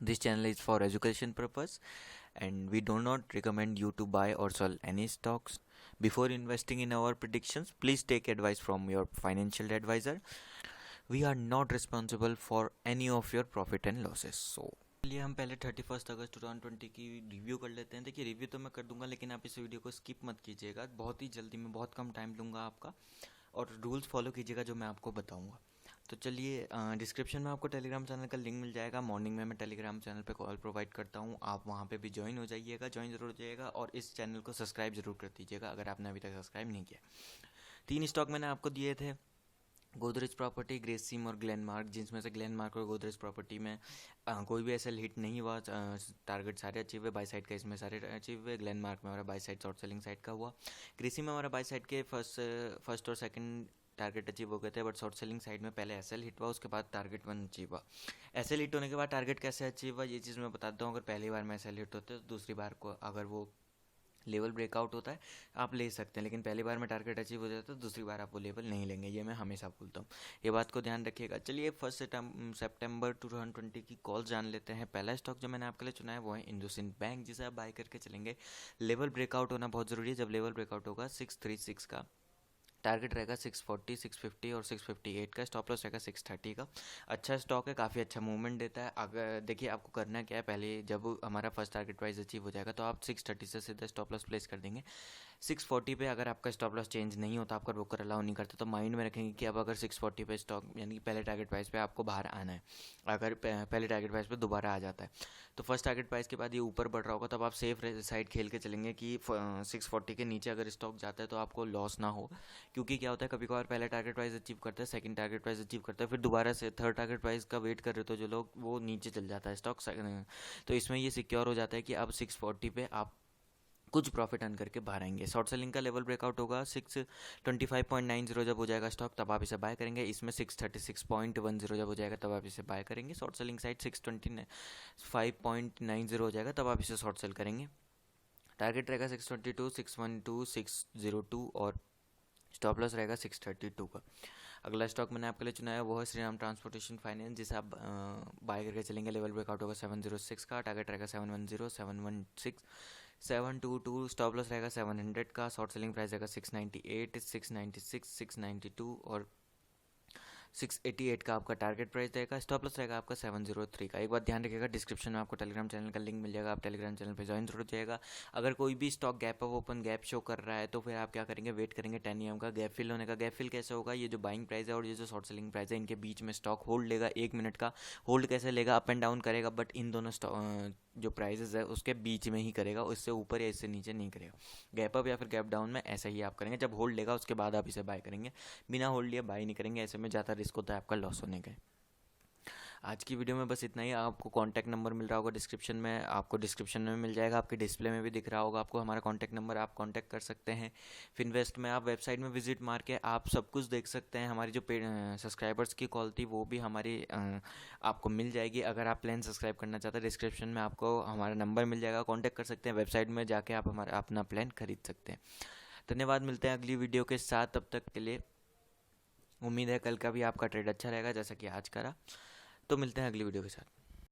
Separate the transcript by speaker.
Speaker 1: This channel is for education purpose and we do not recommend you to buy or sell any stocks. Before investing in our predictions, please take advice from your financial advisor. We are not responsible for any of your profit and losses. So चलिए हम पहले 31 अगस्त 2020 की review कर लेते हैं। देखिए review तो मैं कर दूंगा लेकिन आप इस वीडियो को स्किप मत कीजिएगा, बहुत ही जल्दी में बहुत कम टाइम लूँगा आपका, और रूल्स फॉलो कीजिएगा जो मैं आपको बताऊँगा। तो चलिए डिस्क्रिप्शन में आपको टेलीग्राम चैनल का लिंक मिल जाएगा। मॉर्निंग में मैं टेलीग्राम चैनल पे कॉल प्रोवाइड करता हूँ, आप वहाँ पे भी ज्वाइन हो जाइएगा, ज्वाइन ज़रूर हो जाइएगा, और इस चैनल को सब्सक्राइब ज़रूर कर दीजिएगा अगर आपने अभी तक सब्सक्राइब नहीं किया। 3 स्टॉक मैंने आपको दिए थे, गोदरेज प्रॉपर्टी, ग्रेसिम और ग्लेनमार्क, जिसमें से ग्लेनमार्क और गोदरेज प्रॉपर्टी में कोई भी एसएल हिट नहीं हुआ, टारगेट सारे अचीव हुए, बाई साइड का इसमें सारे अचीव हुए। ग्लेनमार्क में हमारा by side short selling side का हुआ। ग्रेसिम में हमारा बाई साइड के फर्स्ट और सेकंड टारगेट अचीव हो गए थे, बट शॉर्ट सेलिंग साइड में पहले एसएल हिट हुआ, उसके बाद टारगेट 1 अचीव हुआ। एसएल हिट होने के बाद टारगेट कैसे अचीव हुआ ये चीज़ मैं बताता हूँ। अगर पहली बार में एसएल हिट होते तो दूसरी बार को अगर वो लेवल ब्रेकआउट होता है आप ले सकते हैं, लेकिन पहली बार में टारगेट अचीव हो जाता है तो दूसरी बार आप वो लेवल नहीं लेंगे, ये मैं हमेशा बोलता हूँ, ये बात को ध्यान रखिएगा। चलिए 1 सितंबर 2020 की कॉल जान लेते हैं। पहला स्टॉक जो मैंने आपके लिए चुना है वो है इंडसइंड बैंक, जिसे आप बाय करके चलेंगे। लेवल ब्रेकआउट होना बहुत ज़रूरी है। जब लेवल ब्रेकआउट होगा 636 का टारगेट रहेगा, 640, 650 और 658 का स्टॉप लॉस रहेगा 630 का। अच्छा स्टॉक है, काफ़ी अच्छा मूवमेंट देता है। अगर देखिए आपको करना क्या है, पहले जब हमारा फर्स्ट टारगेट प्राइस अचीव हो जाएगा तो आप 630 से सीधा स्टॉप लॉस प्लेस कर देंगे। 640 पे अगर आपका स्टॉप लॉस चेंज नहीं होता, आपका ब्रोकर अलाउ नहीं करता, तो माइंड में रखेंगे कि अब अगर 640 पे स्टॉक यानी कि पहले टारगेट प्राइस पे आपको बाहर आना है। अगर पहले टारगेट प्राइस पे दोबारा आ जाता है तो फर्स्ट टारगेट प्राइस के बाद ये ऊपर बढ़ रहा होगा, तब आप सेफ साइड खेल के चलेंगे कि 640 के नीचे अगर स्टॉक जाता है तो आपको लॉस ना हो। क्योंकि क्या होता है, कभी कभार पहले टारगेट प्राइस अचीव करता है, सेकंड टारगेट प्राइस अचीव करता है, फिर दोबारा से थर्ड टारगेट प्राइस का वेट कर रहे हो तो जो लोग, वो नीचे चल जाता है स्टॉक। तो इसमें ये सिक्योर हो जाता है कि अब 640 पे आप कुछ प्रॉफिट अर्न करके बाहर आएंगे। शॉर्ट सेलिंग का लेवल ब्रेकआउट होगा 625.90 जब हो जाएगा स्टॉक, तब आप इसे बाय करेंगे। इसमें 636.10 जब हो जाएगा तब आप इसे बाय करेंगे। शॉर्ट सेलिंग साइड 625.90 हो जाएगा तब आप इसे शॉर्ट सेल करेंगे। टारगेट रहेगा 622, 612, 602 और स्टॉप लॉस रहेगा 632 का। अगला स्टॉक मैंने आपके लिए चुना है वो है श्रीराम ट्रांसपोर्टेशन फाइनेंस, जिसे आप बाय करके चलेंगे। लेवल ब्रेकआउट होगा 706 का, टारगेट रहेगा 710, 716, 722, स्टॉप लॉस रहेगा 700 का। शॉर्ट सेलिंग प्राइस रहेगा 698, 696, 692 और 688 का आपका टारगेट प्राइस रहेगा। स्टॉप लॉस रहेगा आपका 703 का। एक बात ध्यान रखिएगा, डिस्क्रिप्शन में आपको टेलीग्राम चैनल का लिंक मिल जाएगा, आप टेलीग्राम चैनल पे ज्वाइन जरूर जाएगा। अगर कोई भी stock gap up open gap show कर रहा है तो फिर आप क्या करेंगे, वेट करेंगे 10 AM का गैप फिल होने का। गैप फिल कैसे होगा, ये जो बाइंग प्राइस है और ये जो शॉर्ट सेलिंग प्राइस है, इनके बीच में स्टॉक होल्ड लेगा 1 मिनट का। होल्ड कैसे लेगा, अप एंड डाउन करेगा, बट इन दोनों जो प्राइजेस है उसके बीच में ही करेगा, उससे ऊपर या इससे नीचे नहीं करेगा। गैप अप या फिर गैप डाउन में ऐसा ही आप करेंगे, जब होल्ड लेगा उसके बाद आप इसे बाय करेंगे, बिना होल्ड लिए बाय नहीं करेंगे, ऐसे में ज़्यादा रिस्क होता है आपका लॉस होने का। आज की वीडियो में बस इतना ही। आपको कॉन्टैक्ट नंबर मिल रहा होगा डिस्क्रिप्शन में, आपको डिस्क्रिप्शन में मिल जाएगा, आपके डिस्प्ले में भी दिख रहा होगा आपको हमारा कॉन्टैक्ट नंबर, आप कॉन्टैक्ट कर सकते हैं। फिनवेस्ट में आप वेबसाइट में विजिट मार के आप सब कुछ देख सकते हैं। हमारी जो सब्सक्राइबर्स की कॉल थी वो भी हमारी आपको मिल जाएगी। अगर आप प्लान सब्सक्राइब करना चाहते हैं, डिस्क्रिप्शन में आपको हमारा नंबर मिल जाएगा, कॉन्टैक्ट कर सकते हैं। वेबसाइट में जाके आप हमारा अपना प्लान खरीद सकते हैं। धन्यवाद, मिलते हैं अगली वीडियो के साथ, तब तक के लिए उम्मीद है कल का भी आपका ट्रेड अच्छा रहेगा जैसा कि आज करा। तो मिलते हैं अगली वीडियो के साथ।